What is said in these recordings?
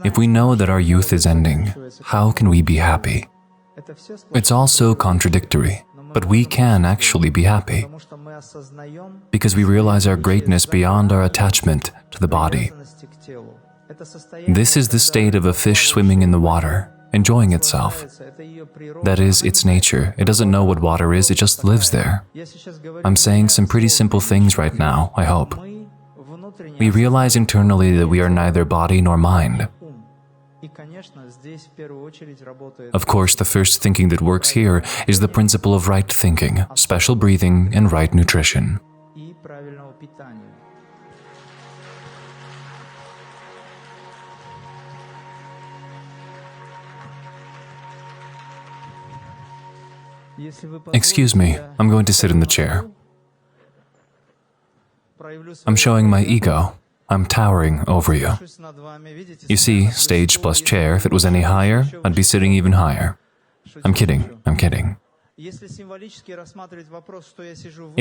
If we know that our youth is ending, how can we be happy? It's also contradictory, but we can actually be happy because we realize our greatness beyond our attachment to the body. This is the state of a fish swimming in the water, enjoying itself. That is its nature. It doesn't know what water is, it just lives there. I'm saying some pretty simple things right now, I hope. We realize internally that we are neither body nor mind. Of course, the first thinking that works here is the principle of right thinking, special breathing, and right nutrition. Excuse me, I'm going to sit in the chair. I'm showing my ego. I'm towering over you. You see, stage plus chair, if it was any higher, I'd be sitting even higher. I'm kidding, I'm kidding. If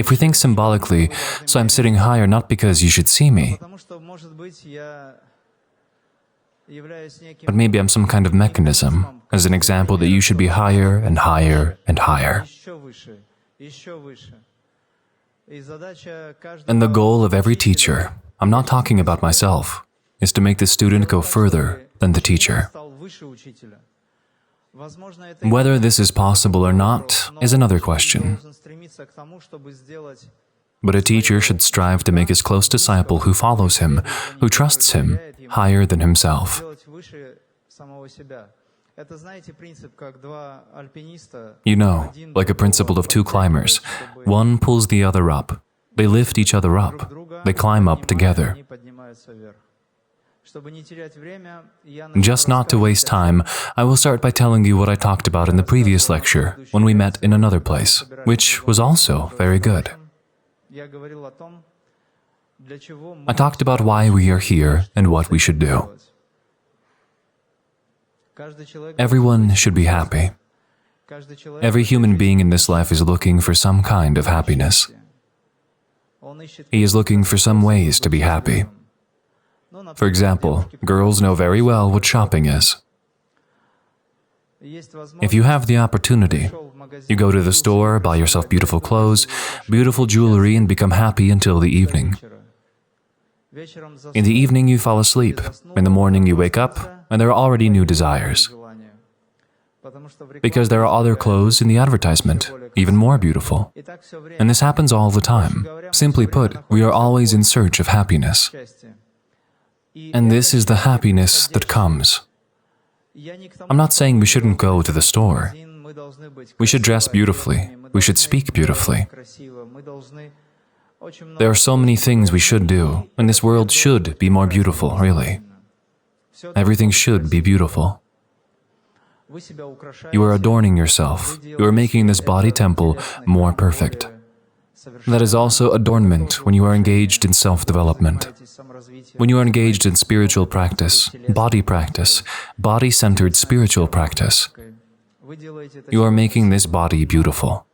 we think symbolically, so I'm sitting higher not because you should see me, but maybe I'm some kind of mechanism, as an example that you should be higher and higher and higher. And the goal of every teacher, I'm not talking about myself, is to make the student go further than the teacher. Whether this is possible or not is another question. But a teacher should strive to make his close disciple who follows him, who trusts him, higher than himself. You know, like a principle of two climbers, one pulls the other up. They lift each other up. They climb up together. Just not to waste time, I will start by telling you what I talked about in the previous lecture when we met in another place, which was also very good. I talked about why we are here and what we should do. Everyone should be happy. Every human being in this life is looking for some kind of happiness. He is looking for some ways to be happy. For example, girls know very well what shopping is. If you have the opportunity, you go to the store, buy yourself beautiful clothes, beautiful jewelry, and become happy until the evening. In the evening, you fall asleep. In the morning, you wake up, and there are already new desires. Because there are other clothes in the advertisement, even more beautiful. And this happens all the time. Simply put, we are always in search of happiness. And this is the happiness that comes. I'm not saying we shouldn't go to the store. We should dress beautifully. We should speak beautifully. There are so many things we should do, and this world should be more beautiful, really. Everything should be beautiful. You are adorning yourself. You are making this body temple more perfect. That is also adornment when you are engaged in self-development. When you are engaged in spiritual practice, body-centered spiritual practice, you are making this body beautiful.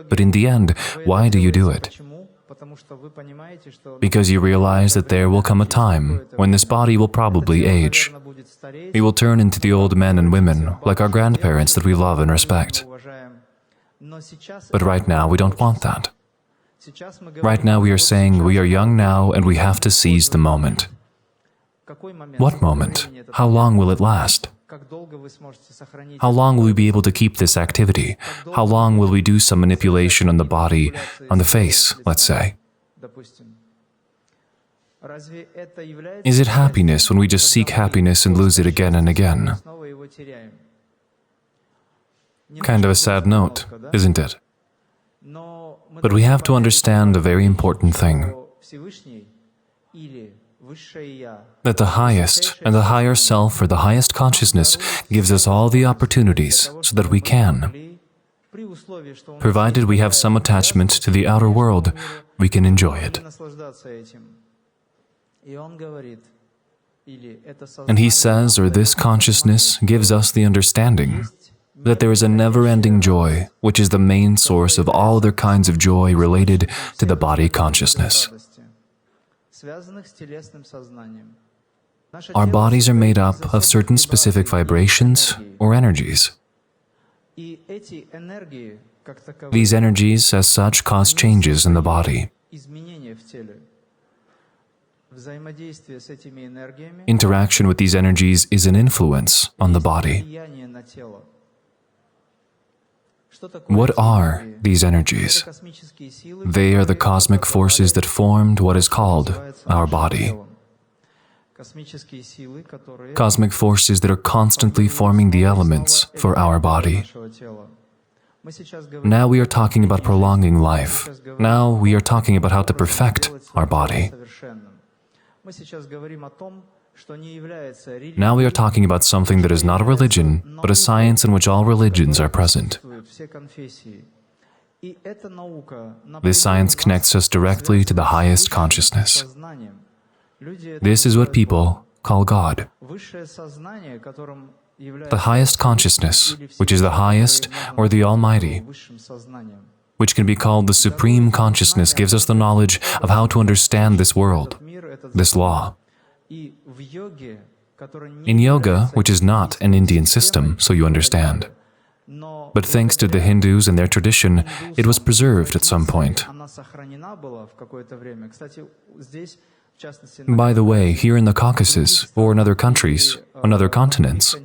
But in the end, why do you do it? Because you realize that there will come a time when this body will probably age. We will turn into the old men and women, like our grandparents that we love and respect. But right now, we don't want that. Right now, we are saying we are young now and we have to seize the moment. What moment? How long will it last? How long will we be able to keep this activity? How long will we do some manipulation on the body, on the face, let's say? Is it happiness when we just seek happiness and lose it again and again? Kind of a sad note, isn't it? But we have to understand a very important thing. That the highest and the higher self or the highest consciousness gives us all the opportunities so that we can. Provided we have some attachment to the outer world, we can enjoy it. And he says, or this consciousness gives us the understanding that there is a never-ending joy, which is the main source of all other kinds of joy related to the body consciousness. Our bodies are made up of certain specific vibrations or energies. These energies, as such, cause changes in the body. Interaction with these energies is an influence on the body. What are these energies? They are the cosmic forces that formed what is called our body. Cosmic forces that are constantly forming the elements for our body. Now we are talking about prolonging life. Now we are talking about how to perfect our body. Now we are talking about something that is not a religion, but a science in which all religions are present. This science connects us directly to the highest consciousness. This is what people call God. The highest consciousness, which is the highest or the Almighty, which can be called the Supreme Consciousness, gives us the knowledge of how to understand this world, this law. In yoga, which is not an Indian system, so you understand, but thanks to the Hindus and their tradition, it was preserved at some point. By the way, here in the Caucasus, or in other countries, on other continents,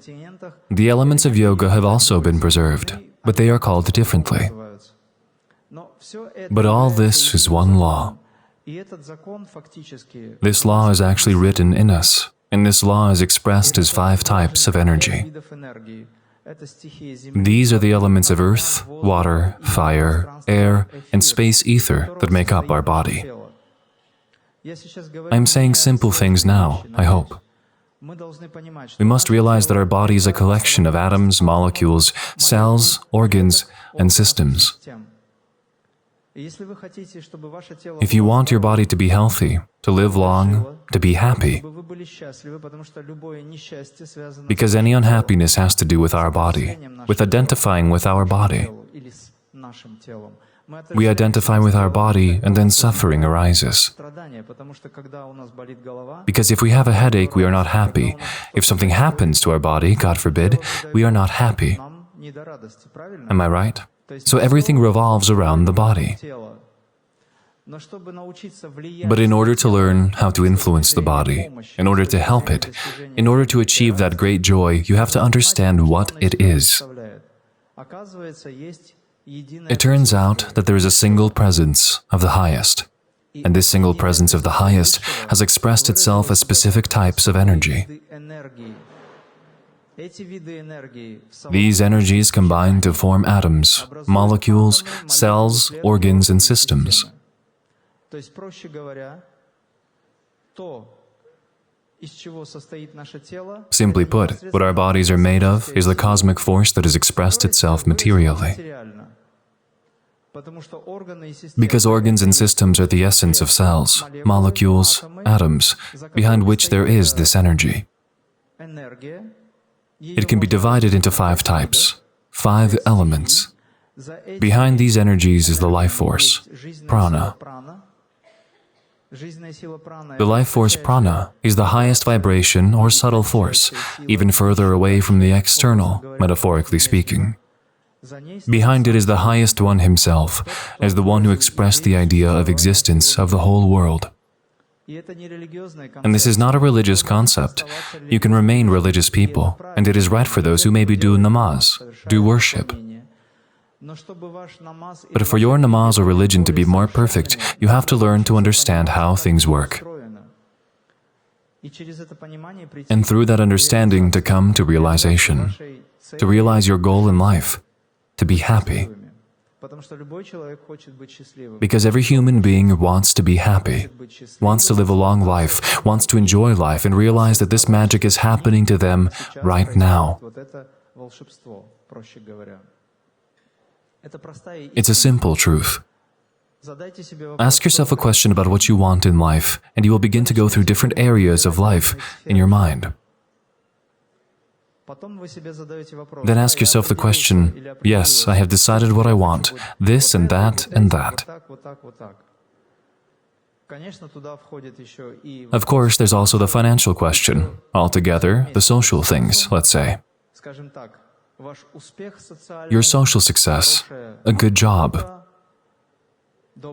the elements of yoga have also been preserved, but they are called differently. But all this is one law. This law is actually written in us, and this law is expressed as 5 types of energy. These are the elements of earth, water, fire, air, and space ether that make up our body. I am saying simple things now, I hope. We must realize that our body is a collection of atoms, molecules, cells, organs, and systems. If you want your body to be healthy, to live long, to be happy, because any unhappiness has to do with our body, with identifying with our body. We identify with our body, and then suffering arises. Because if we have a headache, we are not happy. If something happens to our body, God forbid, we are not happy. Am I right? So everything revolves around the body. But in order to learn how to influence the body, in order to help it, in order to achieve that great joy, you have to understand what it is. It turns out that there is a single presence of the highest, and this single presence of the highest has expressed itself as specific types of energy. These energies combine to form atoms, molecules, cells, organs, and systems. Simply put, what our bodies are made of is the cosmic force that has expressed itself materially. Because organs and systems are the essence of cells, molecules, atoms, behind which there is this energy. It can be divided into 5 types, 5 elements. Behind these energies is the life force, prana. The life force prana is the highest vibration or subtle force, even further away from the external, metaphorically speaking. Behind it is the highest one himself, as the one who expressed the idea of existence of the whole world. And this is not a religious concept. You can remain religious people, and it is right for those who maybe do namaz, do worship. But for your namaz or religion to be more perfect, you have to learn to understand how things work. And through that understanding to come to realization, to realize your goal in life, to be happy. Because every human being wants to be happy, wants to live a long life, wants to enjoy life and realize that this magic is happening to them right now. It's a simple truth. Ask yourself a question about what you want in life, and you will begin to go through different areas of life in your mind. Then ask yourself the question, yes, I have decided what I want, this and that and that. Of course, there's also the financial question. Altogether, the social things, let's say. Your social success, a good job,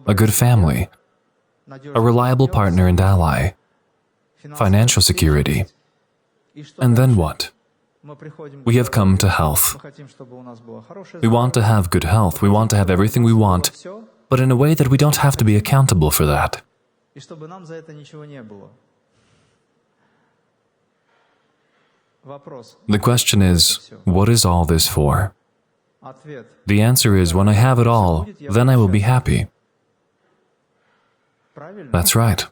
a good family, a reliable partner and ally, financial security. And then what? We have come to health. We want to have good health, we want to have everything we want, but in a way that we don't have to be accountable for that. The question is, what is all this for? The answer is, when I have it all, then I will be happy. That's right.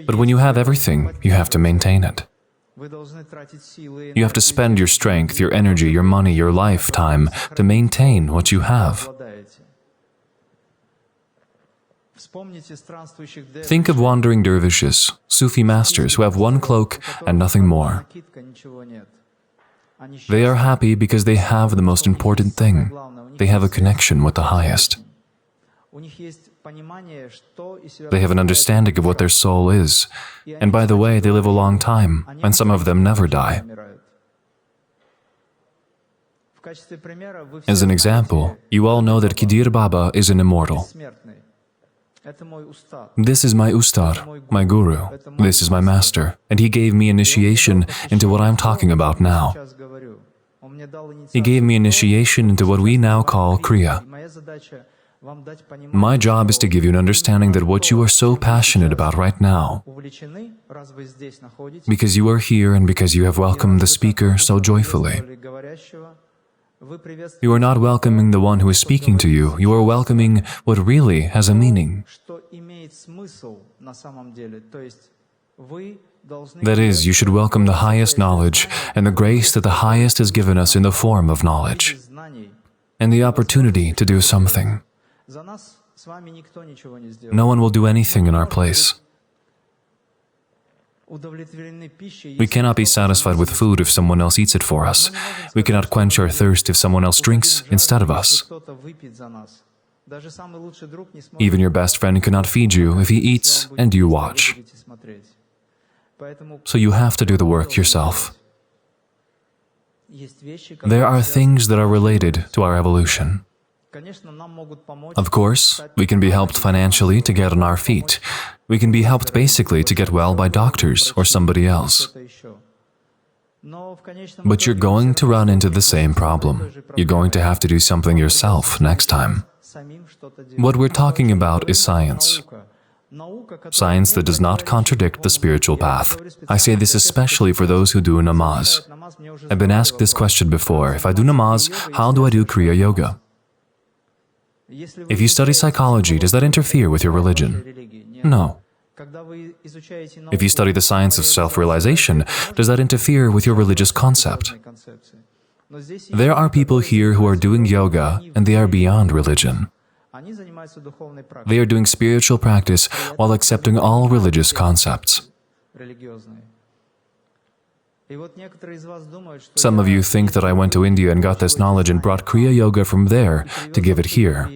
But when you have everything, you have to maintain it. You have to spend your strength, your energy, your money, your lifetime to maintain what you have. Think of wandering dervishes, Sufi masters who have one cloak and nothing more. They are happy because they have the most important thing. They have a connection with the highest. They have an understanding of what their soul is. And by the way, they live a long time, and some of them never die. As an example, you all know that Khidir Baba is an immortal. This is my Ustad, my Guru. This is my master. And he gave me initiation into what I'm talking about now. He gave me initiation into what we now call Kriya. My job is to give you an understanding that what you are so passionate about right now, because you are here and because you have welcomed the speaker so joyfully. You are not welcoming the one who is speaking to you, you are welcoming what really has a meaning. That is, you should welcome the highest knowledge and the grace that the highest has given us in the form of knowledge, and the opportunity to do something. No one will do anything in our place. We cannot be satisfied with food if someone else eats it for us. We cannot quench our thirst if someone else drinks instead of us. Even your best friend cannot feed you if he eats and you watch. So you have to do the work yourself. There are things that are related to our evolution. Of course, we can be helped financially to get on our feet. We can be helped basically to get well by doctors or somebody else. But you're going to run into the same problem. You're going to have to do something yourself next time. What we're talking about is science. Science that does not contradict the spiritual path. I say this especially for those who do namaz. I've been asked this question before. If I do namaz, how do I do Kriya Yoga? If you study psychology, does that interfere with your religion? No. If you study the science of self-realization, does that interfere with your religious concept? There are people here who are doing yoga and they are beyond religion. They are doing spiritual practice while accepting all religious concepts. Some of you think that I went to India and got this knowledge and brought Kriya Yoga from there to give it here.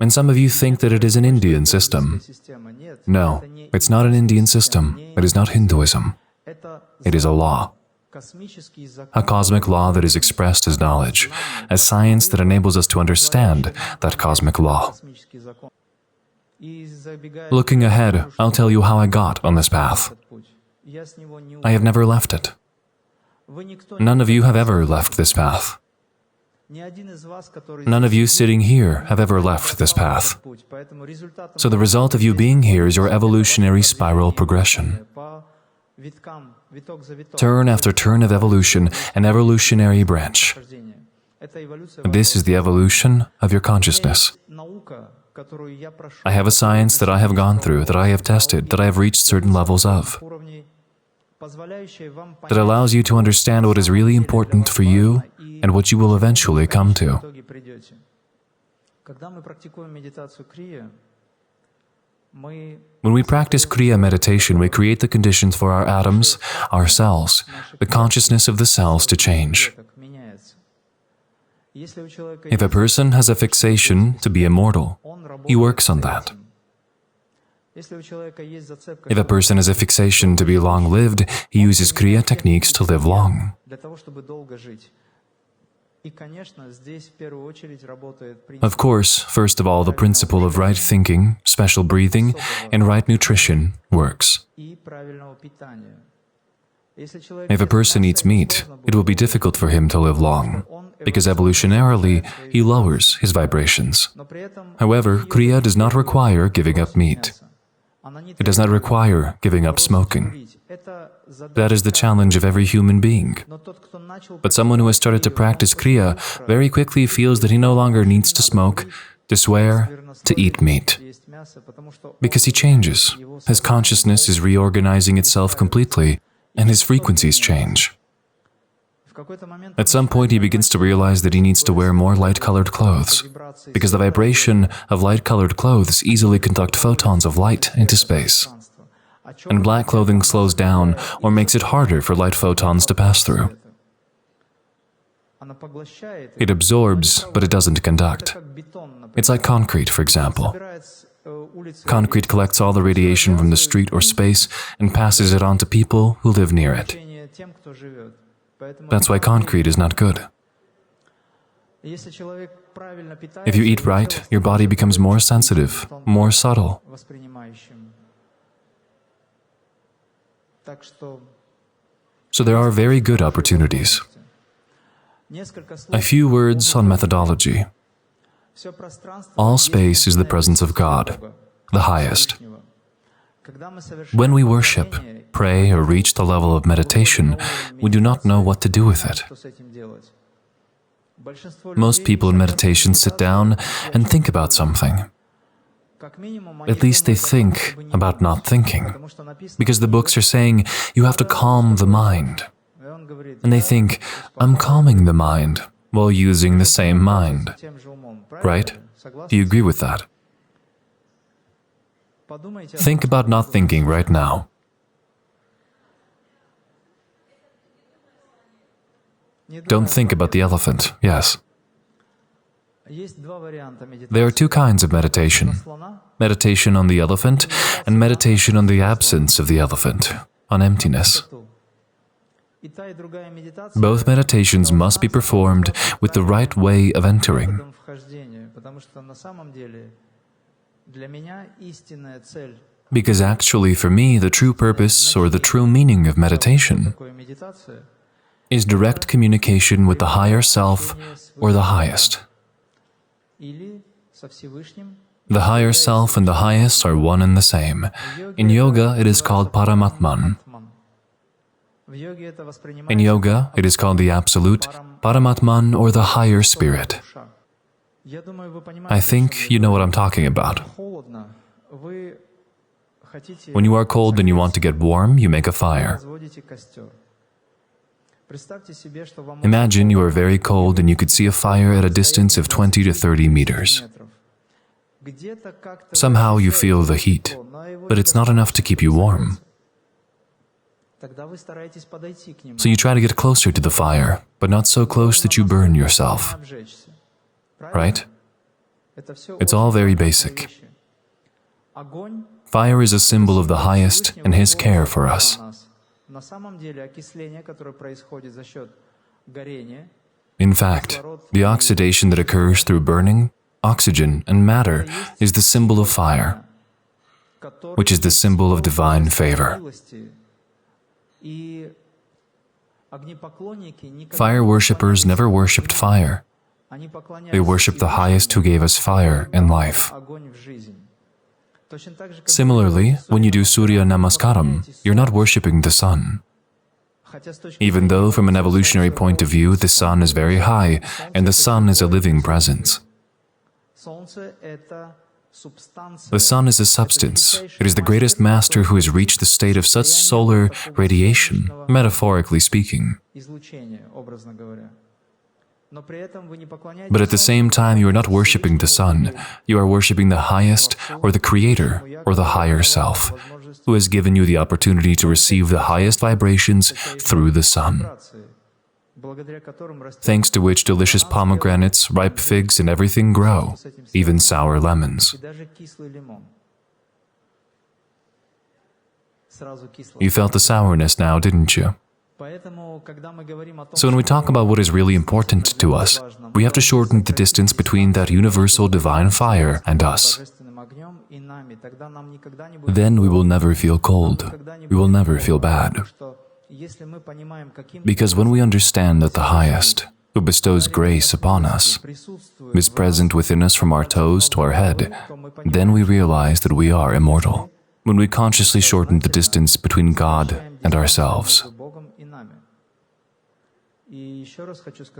And some of you think that it is an Indian system. No, it's not an Indian system. It is not Hinduism. It is a law. A cosmic law that is expressed as knowledge, as science that enables us to understand that cosmic law. Looking ahead, I'll tell you how I got on this path. I have never left it. None of you have ever left this path. None of you sitting here have ever left this path. So the result of you being here is your evolutionary spiral progression. Turn after turn of evolution, an evolutionary branch. This is the evolution of your consciousness. I have a science that I have gone through, that I have tested, that I have reached certain levels of, that allows you to understand what is really important for you and what you will eventually come to. When we practice Kriya meditation, we create the conditions for our atoms, our cells, the consciousness of the cells to change. If a person has a fixation to be immortal, he works on that. If a person has a fixation to be long-lived, he uses Kriya techniques to live long. Of course, first of all, the principle of right thinking, special breathing, and right nutrition works. If a person eats meat, it will be difficult for him to live long, because evolutionarily, he lowers his vibrations. However, Kriya does not require giving up meat. It does not require giving up smoking. That is the challenge of every human being. But someone who has started to practice Kriya very quickly feels that he no longer needs to smoke, to swear, to eat meat. Because he changes. His consciousness is reorganizing itself completely, and his frequencies change. At some point, he begins to realize that he needs to wear more light-colored clothes, because the vibration of light-colored clothes easily conduct photons of light into space. And black clothing slows down or makes it harder for light photons to pass through. It absorbs, but it doesn't conduct. It's like concrete, for example. Concrete collects all the radiation from the street or space and passes it on to people who live near it. That's why concrete is not good. If you eat right, your body becomes more sensitive, more subtle. So there are very good opportunities. A few words on methodology. All space is the presence of God, the highest. When we worship, pray, or reach the level of meditation, we do not know what to do with it. Most people in meditation sit down and think about something. At least they think about not thinking, because the books are saying you have to calm the mind. And they think, I'm calming the mind while using the same mind. Right? Do you agree with that? Think about not thinking right now. Don't think about the elephant, yes. There are two kinds of meditation. Meditation on the elephant and meditation on the absence of the elephant, on emptiness. Both meditations must be performed with the right way of entering. Because actually, for me, the true purpose or the true meaning of meditation is direct communication with the higher self or the highest. The higher self and the highest are one and the same. In yoga, it is called Paramatman. In yoga, it is called the Absolute, Paramatman, or the higher spirit. I think you know what I'm talking about. When you are cold and you want to get warm, you make a fire. Imagine you are very cold and you could see a fire at a distance of 20 to 30 meters. Somehow you feel the heat, but it's not enough to keep you warm. So you try to get closer to the fire, but not so close that you burn yourself. Right? It's all very basic. Fire is a symbol of the highest and His care for us. In fact, the oxidation that occurs through burning, oxygen, and matter is the symbol of fire, which is the symbol of divine favor. Fire worshippers never worshipped fire. They worship the highest who gave us fire and life. Similarly, when you do Surya Namaskaram, you're not worshipping the sun. Even though from an evolutionary point of view, the sun is very high, and the sun is a living presence. The sun is a substance. It is the greatest master who has reached the state of such solar radiation, metaphorically speaking. But at the same time, you are not worshipping the sun. You are worshipping the highest, or the creator, or the higher self, who has given you the opportunity to receive the highest vibrations through the sun. thanks to which delicious pomegranates, ripe figs, and everything grow, even sour lemons. You felt the sourness now, didn't you? So when we talk about what is really important to us, we have to shorten the distance between that universal divine fire and us. Then we will never feel cold. We will never feel bad. Because when we understand that the Highest, who bestows grace upon us, is present within us from our toes to our head, then we realize that we are immortal. When we consciously shorten the distance between God and ourselves.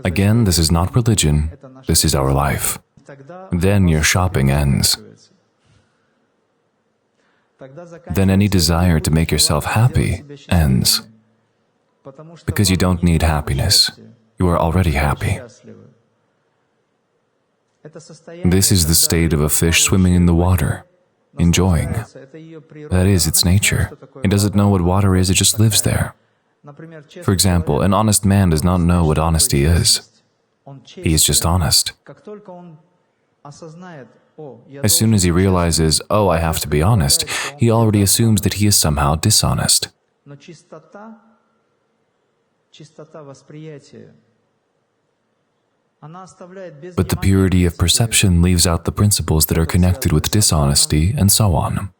Again, this is not religion, this is our life. Then your shopping ends. Then any desire to make yourself happy ends. Because you don't need happiness, you are already happy. This is the state of a fish swimming in the water, enjoying. That is its nature. It doesn't know what water is, it just lives there. For example, an honest man does not know what honesty is. He is just honest. As soon as he realizes, oh, I have to be honest, he already assumes that he is somehow dishonest. But the purity of perception leaves out the principles that are connected with dishonesty and so on.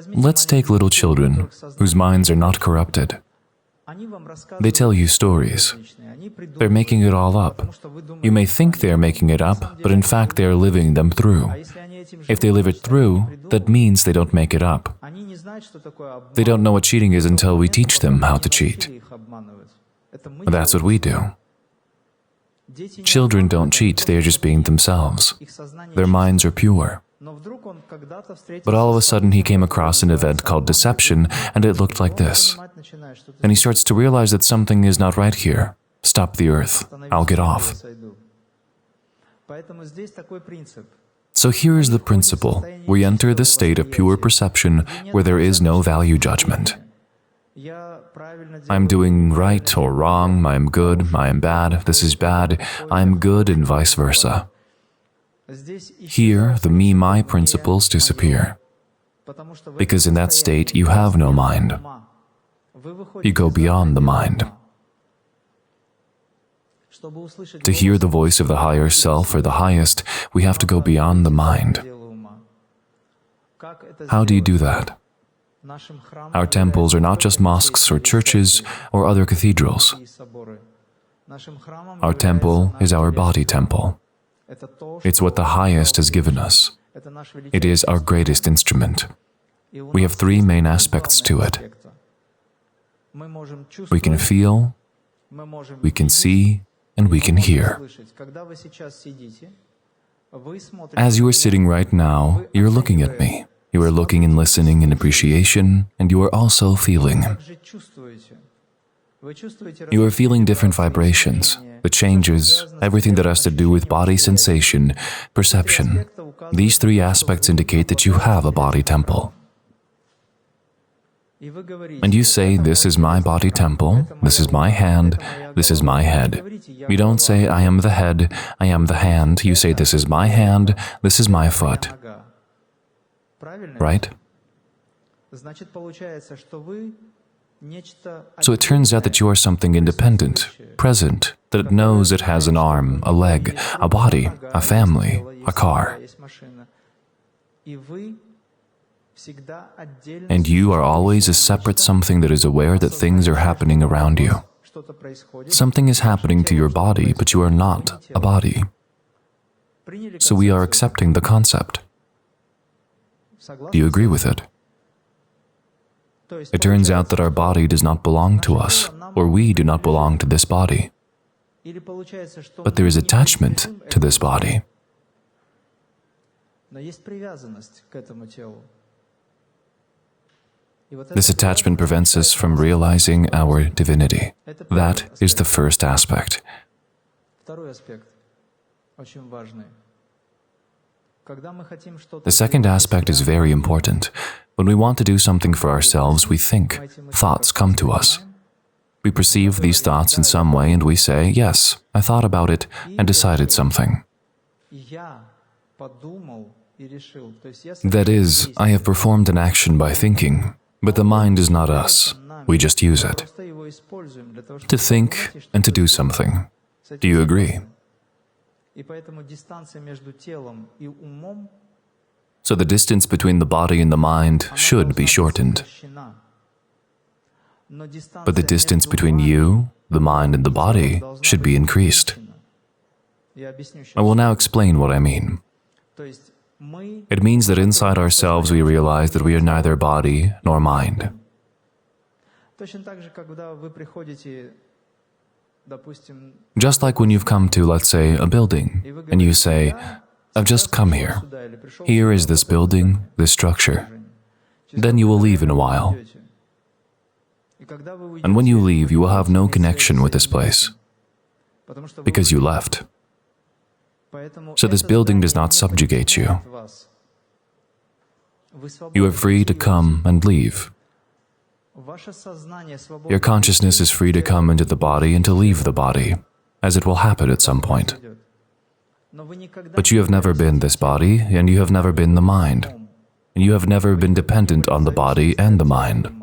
Let's take little children whose minds are not corrupted. They tell you stories. They're making it all up. You may think they are making it up, but in fact they are living them through. If they live it through, that means they don't make it up. They don't know what cheating is until we teach them how to cheat. That's what we do. Children don't cheat, they are just being themselves. Their minds are pure. But all of a sudden he came across an event called deception, and it looked like this. And he starts to realize that something is not right here. Stop the earth. I'll get off. So here is the principle. We enter the state of pure perception where there is no value judgment. I'm doing right or wrong, I am good, I am bad, this is bad, I am good, and vice versa. Here, the me-my principles disappear. Because in that state, you have no mind. You go beyond the mind. To hear the voice of the higher self or the highest, we have to go beyond the mind. How do you do that? Our temples are not just mosques or churches or other cathedrals. Our temple is our body temple. It's what the highest has given us. It is our greatest instrument. We have three main aspects to it. We can feel, we can see, and we can hear. As you are sitting right now, you're looking at me. You are looking and listening in appreciation, and you are also feeling. You are feeling different vibrations, the changes, everything that has to do with body sensation, perception. These three aspects indicate that you have a body temple. And you say, this is my body temple, this is my hand, this is my head. You don't say, I am the head, I am the hand. You say, this is my hand, this is my foot. Right? So it turns out that you are something independent, present, that it knows it has an arm, a leg, a body, a family, a car. And you are always a separate something that is aware that things are happening around you. Something is happening to your body, but you are not a body. So we are accepting the concept. Do you agree with it? It turns out that our body does not belong to us, or we do not belong to this body. But there is attachment to this body. This attachment prevents us from realizing our divinity. That is the first aspect. The second aspect is very important. When we want to do something for ourselves, we think. Thoughts come to us. We perceive these thoughts in some way and we say, yes, I thought about it and decided something. That is, I have performed an action by thinking, but the mind is not us. We just use it to think and to do something. Do you agree? So the distance between the body and the mind should be shortened. But the distance between you, the mind, and the body should be increased. I will now explain what I mean. It means that inside ourselves we realize that we are neither body nor mind. Just like when you've come to, let's say, a building, and you say, I've just come here. Here is this building, this structure. Then you will leave in a while. And when you leave, you will have no connection with this place, because you left. So this building does not subjugate you. You are free to come and leave. Your consciousness is free to come into the body and to leave the body, as it will happen at some point. But you have never been this body, and you have never been the mind. And you have never been dependent on the body and the mind.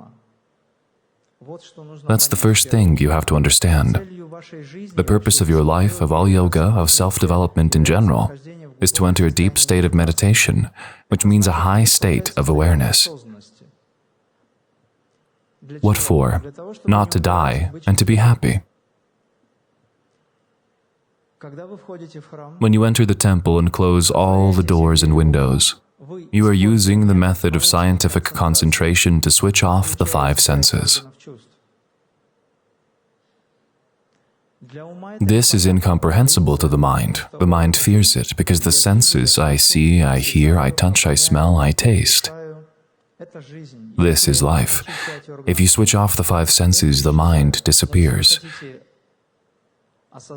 That's the first thing you have to understand. The purpose of your life, of all yoga, of self-development in general, is to enter a deep state of meditation, which means a high state of awareness. What for? Not to die and to be happy. When you enter the temple and close all the doors and windows, you are using the method of scientific concentration to switch off the five senses. This is incomprehensible to the mind. The mind fears it because the senses, I see, I hear, I touch, I smell, I taste. This is life. If you switch off the five senses, the mind disappears.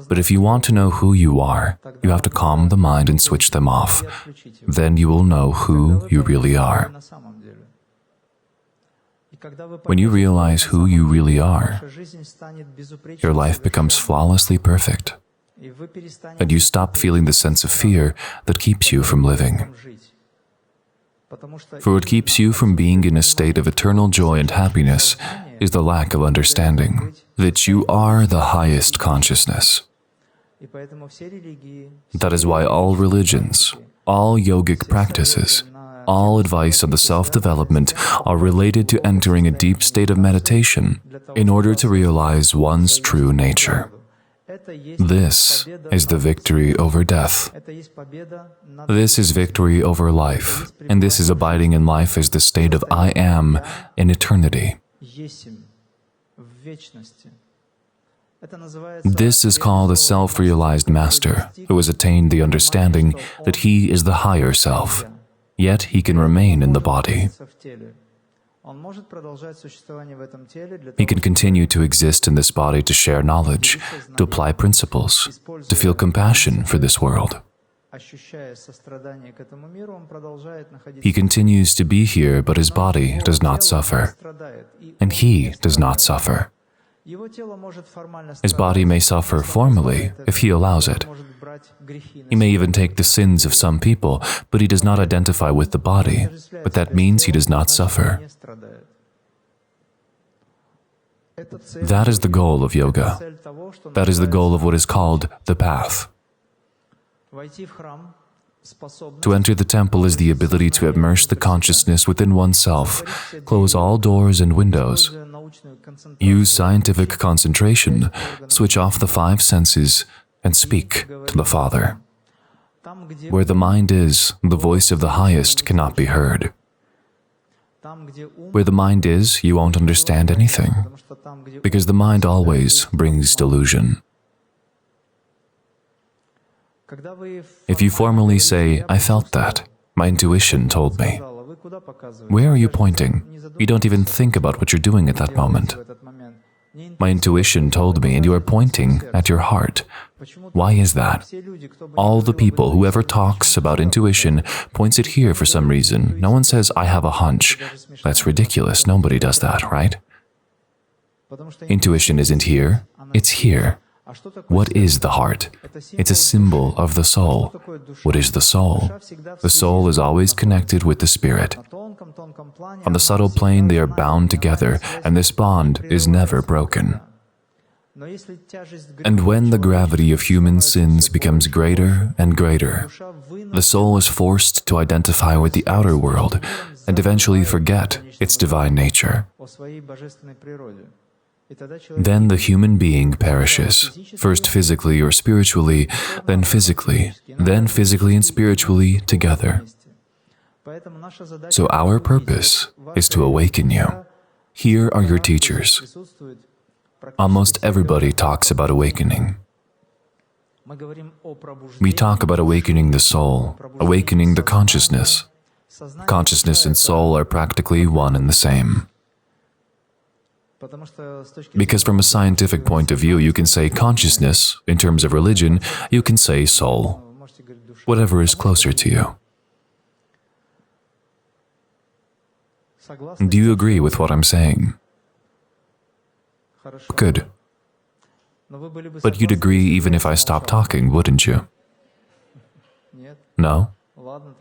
But if you want to know who you are, you have to calm the mind and switch them off. Then you will know who you really are. When you realize who you really are, your life becomes flawlessly perfect, and you stop feeling the sense of fear that keeps you from living. For what keeps you from being in a state of eternal joy and happiness is the lack of understanding that you are the highest consciousness. That is why all religions, all yogic practices, all advice on the self-development are related to entering a deep state of meditation in order to realize one's true nature. This is the victory over death. This is victory over life, and this is abiding in life as the state of I am in eternity. This is called a self-realized master who has attained the understanding that he is the higher self, yet he can remain in the body. He can continue to exist in this body to share knowledge, to apply principles, to feel compassion for this world. He continues to be here, but his body does not suffer, and he does not suffer. His body may suffer formally if he allows it. He may even take the sins of some people, but he does not identify with the body, but that means he does not suffer. That is the goal of yoga. That is the goal of what is called the path. To enter the temple is the ability to immerse the consciousness within oneself, close all doors and windows, use scientific concentration, switch off the five senses, and speak to the Father. Where the mind is, the voice of the highest cannot be heard. Where the mind is, you won't understand anything, because the mind always brings delusion. If you formally say, I felt that, my intuition told me, where are you pointing? You don't even think about what you're doing at that moment. My intuition told me, and you are pointing at your heart. Why is that? All the people, whoever talks about intuition, points it here for some reason. No one says, I have a hunch. That's ridiculous. Nobody does that, right? Intuition isn't here. It's here. What is the heart? It's a symbol of the soul. What is the soul? The soul is always connected with the spirit. On the subtle plane, they are bound together, and this bond is never broken. And when the gravity of human sins becomes greater and greater, the soul is forced to identify with the outer world and eventually forget its divine nature. Then the human being perishes, first physically or spiritually, then physically and spiritually together. So our purpose is to awaken you. Here are your teachers. Almost everybody talks about awakening. We talk about awakening the soul, awakening the consciousness. Consciousness and soul are practically one and the same. Because from a scientific point of view, you can say consciousness. In terms of religion, you can say soul. Whatever is closer to you. Do you agree with what I'm saying? Good. But you'd agree even if I stopped talking, wouldn't you? No?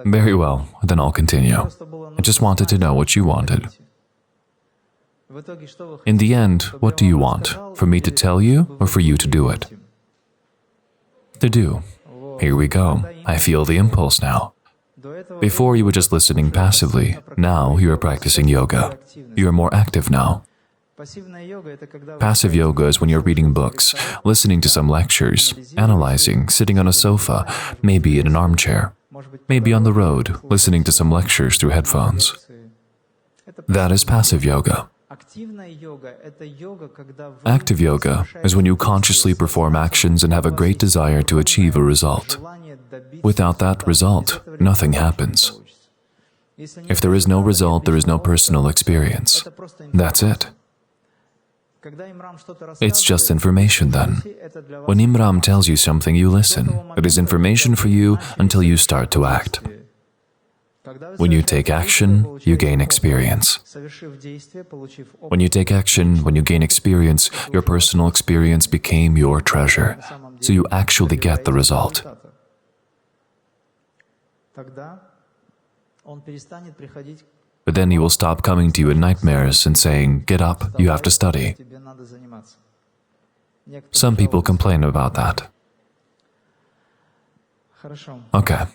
Very well, then I'll continue. I just wanted to know what you wanted. In the end, what do you want? For me to tell you, or for you to do it? To do. Here we go. I feel the impulse now. Before you were just listening passively. Now you are practicing yoga. You are more active now. Passive yoga is when you're reading books, listening to some lectures, analyzing, sitting on a sofa, maybe in an armchair, maybe on the road, listening to some lectures through headphones. That is passive yoga. Active yoga is when you consciously perform actions and have a great desire to achieve a result. Without that result, nothing happens. If there is no result, there is no personal experience. That's it. It's just information then. When Imram tells you something, you listen. It is information for you until you start to act. When you take action, you gain experience. When you take action, when you gain experience, your personal experience became your treasure. So you actually get the result. But then he will stop coming to you in nightmares and saying, get up, you have to study. Some people complain about that. Okay.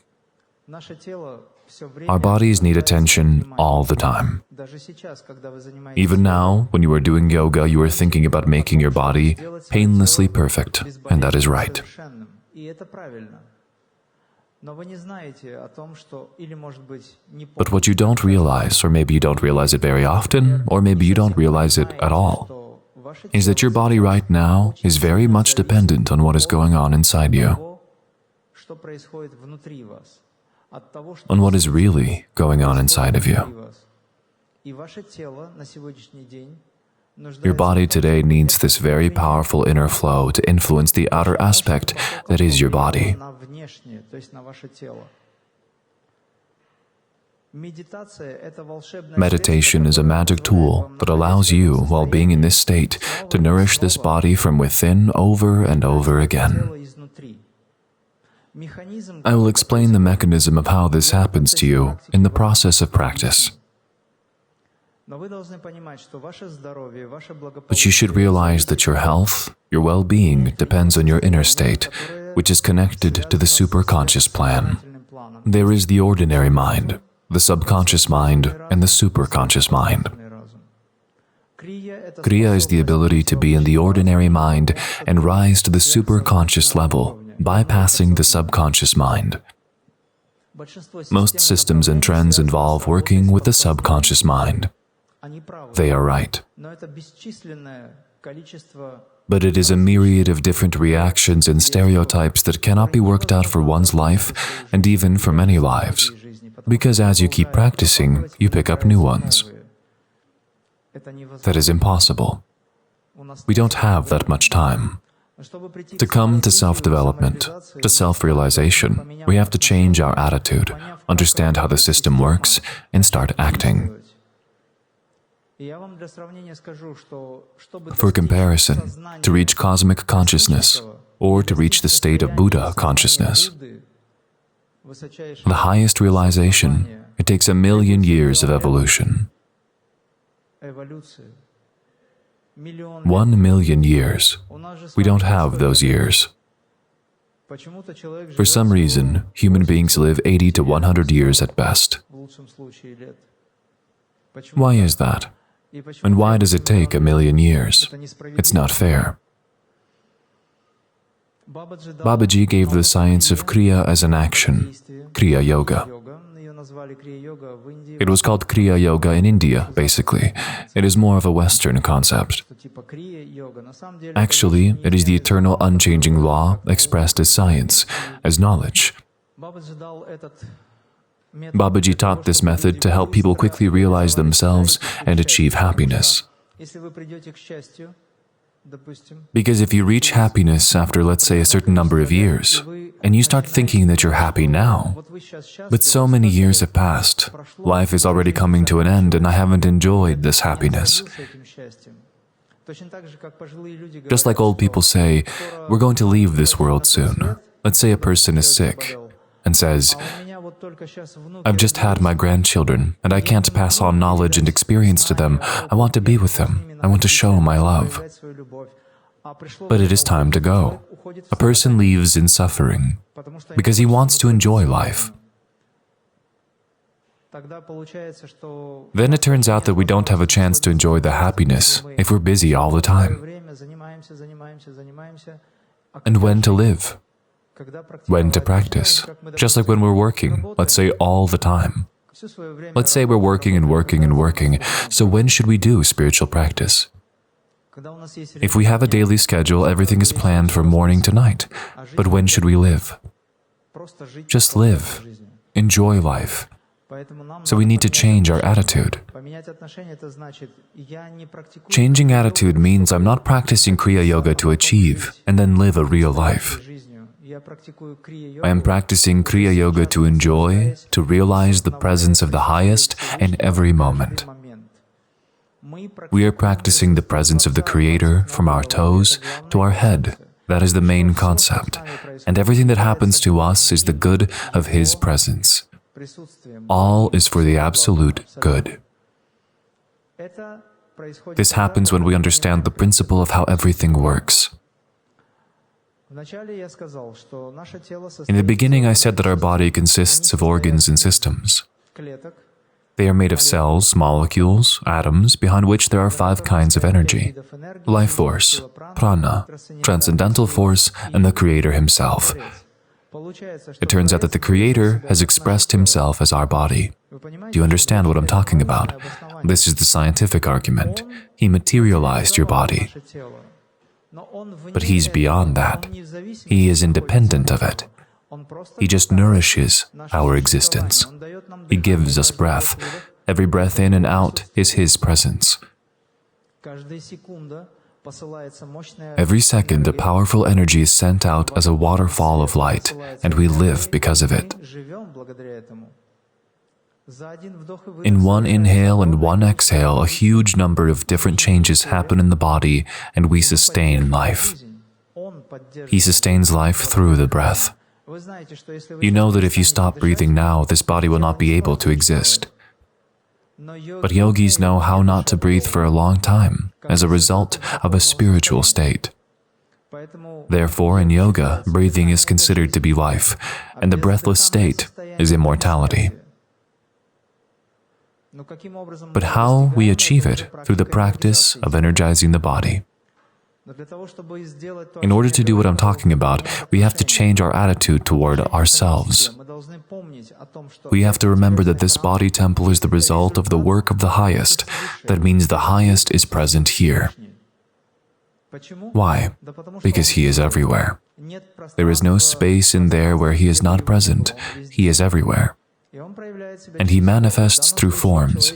Our bodies need attention all the time. Even now, when you are doing yoga, you are thinking about making your body painlessly perfect, and that is right. But what you don't realize, or maybe you don't realize it very often, or maybe you don't realize it at all, is that your body right now is very much dependent on what is going on inside you, on what is really going on inside of you. Your body today needs this very powerful inner flow to influence the outer aspect that is your body. Meditation is a magic tool that allows you, while being in this state, to nourish this body from within over and over again. I will explain the mechanism of how this happens to you in the process of practice. But you should realize that your health, your well-being depends on your inner state, which is connected to the superconscious plan. There is the ordinary mind, the subconscious mind, and the superconscious mind. Kriya is the ability to be in the ordinary mind and rise to the superconscious level, bypassing the subconscious mind. Most systems and trends involve working with the subconscious mind. They are right. But it is a myriad of different reactions and stereotypes that cannot be worked out for one's life and even for many lives, because as you keep practicing, you pick up new ones. That is impossible. We don't have that much time. To come to self-development, to self-realization, we have to change our attitude, understand how the system works, and start acting. For comparison, to reach cosmic consciousness, or to reach the state of Buddha consciousness, the highest realization, it takes 1,000,000 years of evolution. 1,000,000 years. We don't have those years. For some reason, human beings live 80 to 100 years at best. Why is that? And why does it take 1,000,000 years? It's not fair. Babaji gave the science of Kriya as an action, Kriya Yoga. It was called Kriya Yoga in India, basically. It is more of a Western concept. Actually, it is the eternal unchanging law expressed as science, as knowledge. Babaji taught this method to help people quickly realize themselves and achieve happiness. Because if you reach happiness after, let's say, a certain number of years, and you start thinking that you're happy now, but so many years have passed, life is already coming to an end and I haven't enjoyed this happiness. Just like old people say, we're going to leave this world soon. Let's say a person is sick and says, I've just had my grandchildren and I can't pass on knowledge and experience to them. I want to be with them. I want to show my love. But it is time to go. A person leaves in suffering because he wants to enjoy life. Then it turns out that we don't have a chance to enjoy the happiness if we're busy all the time. And when to live? When to practice? Just like when we're working, let's say all the time. Let's say we're working and working and working, so when should we do spiritual practice? If we have a daily schedule, everything is planned from morning to night. But when should we live? Just live. Enjoy life. So we need to change our attitude. Changing attitude means I'm not practicing Kriya Yoga to achieve and then live a real life. I am practicing Kriya Yoga to enjoy, to realize the presence of the highest in every moment. We are practicing the presence of the Creator from our toes to our head. That is the main concept. And everything that happens to us is the good of His presence. All is for the absolute good. This happens when we understand the principle of how everything works. In the beginning, I said that our body consists of organs and systems. They are made of cells, molecules, atoms, behind which there are 5 kinds of energy: life force, prana, transcendental force, and the Creator Himself. It turns out that the Creator has expressed Himself as our body. Do you understand what I'm talking about? This is the scientific argument. He materialized your body. But He's beyond that. He is independent of it. He just nourishes our existence. He gives us breath. Every breath in and out is His presence. Every second, a powerful energy is sent out as a waterfall of light, and we live because of it. In one inhale and one exhale, a huge number of different changes happen in the body, and we sustain life. He sustains life through the breath. You know that if you stop breathing now, this body will not be able to exist. But yogis know how not to breathe for a long time as a result of a spiritual state. Therefore, in yoga, breathing is considered to be life, and the breathless state is immortality. But how we achieve it? Through the practice of energizing the body. In order to do what I'm talking about, we have to change our attitude toward ourselves. We have to remember that this body temple is the result of the work of the highest. That means the highest is present here. Why? Because He is everywhere. There is no space in there where He is not present. He is everywhere. And He manifests through forms.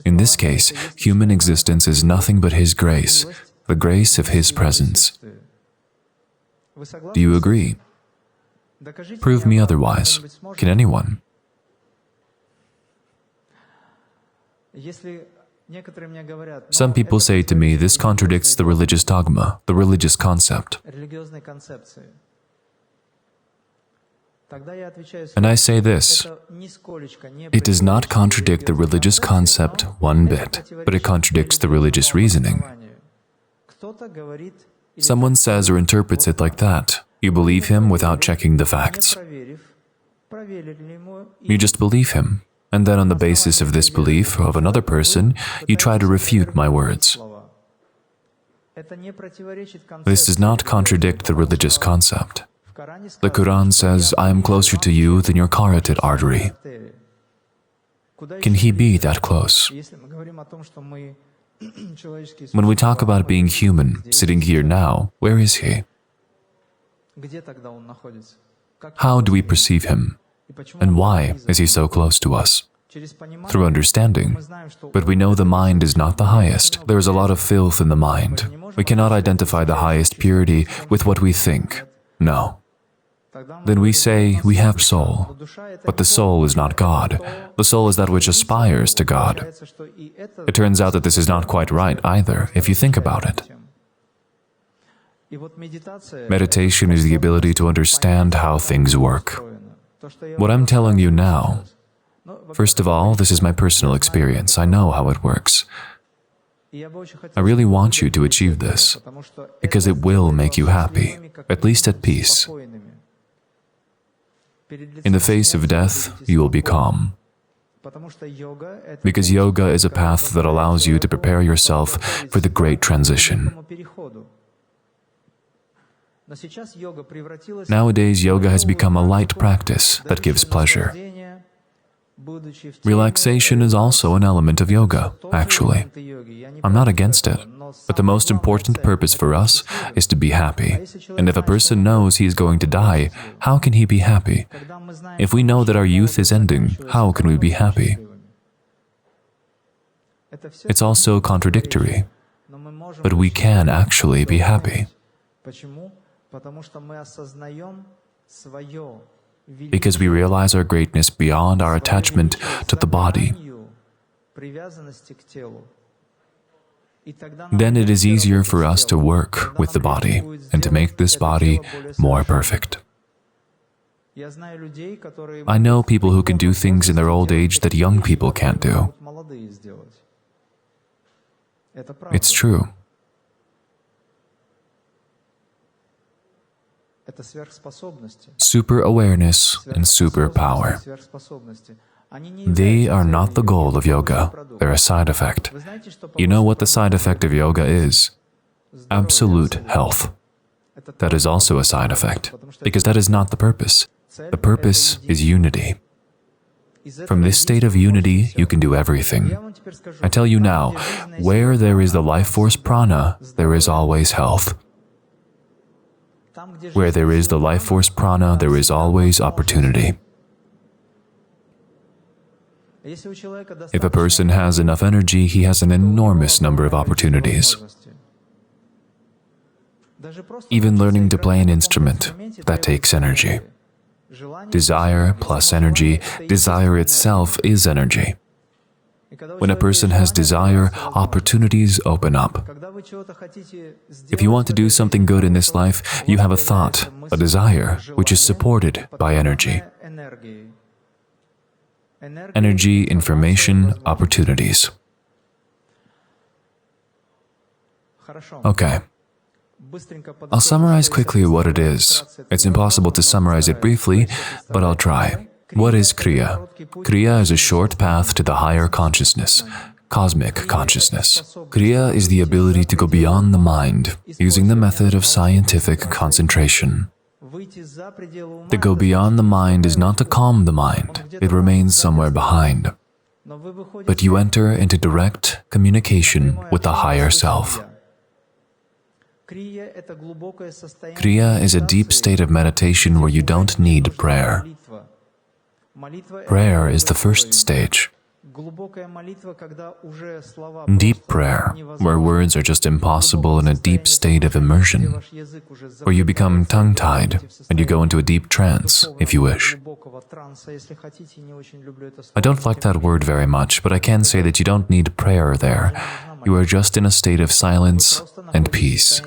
In this case, human existence is nothing but His grace. the grace of His presence. Do you agree? Prove me otherwise. Can anyone? Some people say to me, this contradicts the religious dogma, the religious concept. And I say this, it does not contradict the religious concept one bit, but it contradicts the religious reasoning. Someone says or interprets it like that. You believe him without checking the facts. You just believe him, and then on the basis of this belief of another person, you try to refute my words. This does not contradict the religious concept. The Quran says, I am closer to you than your carotid artery. Can He be that close? When we talk about being human, sitting here now, where is He? How do we perceive Him? And why is He so close to us? Through understanding. But we know the mind is not the highest. There is a lot of filth in the mind. We cannot identify the highest purity with what we think. No. Then we say we have soul, but the soul is not God. The soul is that which aspires to God. It turns out that this is not quite right either, if you think about it. Meditation is the ability to understand how things work. What I'm telling you now, first of all, this is my personal experience. I know how it works. I really want you to achieve this, because it will make you happy, at least at peace. In the face of death, you will be calm. Because yoga is a path that allows you to prepare yourself for the great transition. Nowadays, yoga has become a light practice that gives pleasure. Relaxation is also an element of yoga, actually. I'm not against it, but the most important purpose for us is to be happy. And if a person knows he is going to die, how can he be happy? If we know that our youth is ending, how can we be happy? It's also contradictory, but we can actually be happy. Because we realize our greatness beyond our attachment to the body. Then it is easier for us to work with the body and to make this body more perfect. I know people who can do things in their old age that young people can't do. It's true. Super awareness and super power. They are not the goal of yoga, they're a side effect. You know what the side effect of yoga is? Absolute health. That is also a side effect, because that is not the purpose. The purpose is unity. From this state of unity, you can do everything. I tell you now, where there is the life force prana, there is always health. Where there is the life force prana, there is always opportunity. If a person has enough energy, he has an enormous number of opportunities. Even learning to play an instrument, that takes energy. Desire plus energy, desire itself is energy. When a person has desire, opportunities open up. If you want to do something good in this life, you have a thought, a desire, which is supported by energy. Energy, information, opportunities. Okay. I'll summarize quickly what it is. It's impossible to summarize it briefly, but I'll try. What is Kriya? Kriya is a short path to the higher consciousness, cosmic consciousness. Kriya is the ability to go beyond the mind, using the method of scientific concentration. To go beyond the mind is not to calm the mind, it remains somewhere behind. But you enter into direct communication with the higher self. Kriya is a deep state of meditation where you don't need prayer. Prayer is the first stage. Deep prayer, where words are just impossible in a deep state of immersion, where you become tongue-tied and you go into a deep trance, if you wish. I don't like that word very much, but I can say that you don't need prayer there. You are just in a state of silence and peace.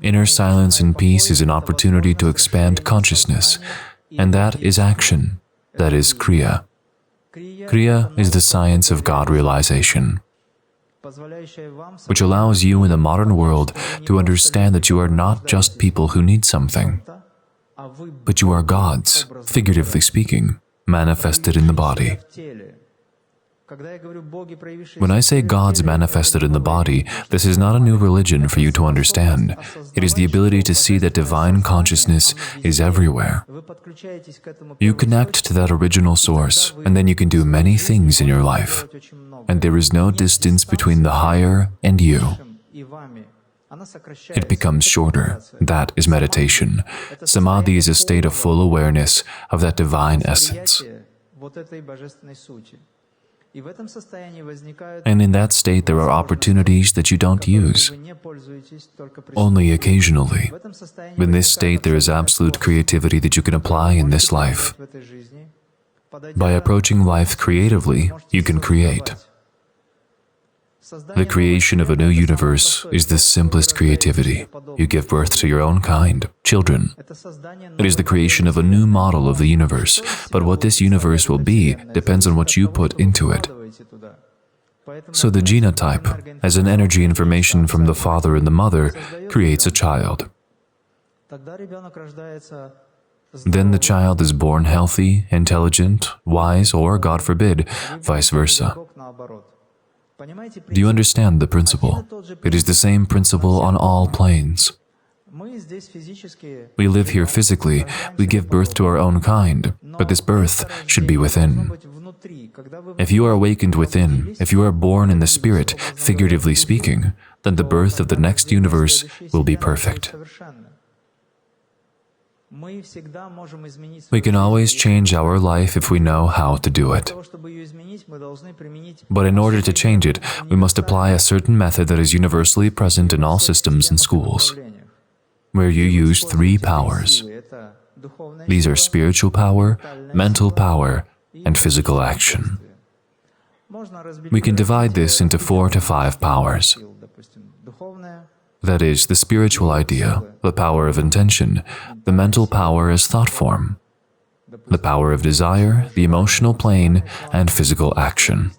Inner silence and peace is an opportunity to expand consciousness, and that is action. That is Kriya. Kriya is the science of God realization, which allows you in the modern world to understand that you are not just people who need something, but you are gods, figuratively speaking, manifested in the body. When I say gods manifested in the body, this is not a new religion for you to understand. It is the ability to see that divine consciousness is everywhere. You connect to that original source, and then you can do many things in your life. And there is no distance between the higher and you. It becomes shorter. That is meditation. Samadhi is a state of full awareness of that divine essence. And in that state, there are opportunities that you don't use, only occasionally. In this state, there is absolute creativity that you can apply in this life. By approaching life creatively, you can create. The creation of a new universe is the simplest creativity. You give birth to your own kind, children. It is the creation of a new model of the universe, but what this universe will be depends on what you put into it. So the genotype, as an energy information from the father and the mother, creates a child. Then the child is born healthy, intelligent, wise, or, God forbid, vice versa. Do you understand the principle? It is the same principle on all planes. We live here physically, we give birth to our own kind, but this birth should be within. If you are awakened within, if you are born in the spirit, figuratively speaking, then the birth of the next universe will be perfect. We can always change our life if we know how to do it. But in order to change it, we must apply a certain method that is universally present in all systems and schools, where you use 3 powers. These are spiritual power, mental power, and physical action. We can divide this into 4 to 5 powers. That is, the spiritual idea, the power of intention, the mental power as thought form, the power of desire, the emotional plane, and physical action.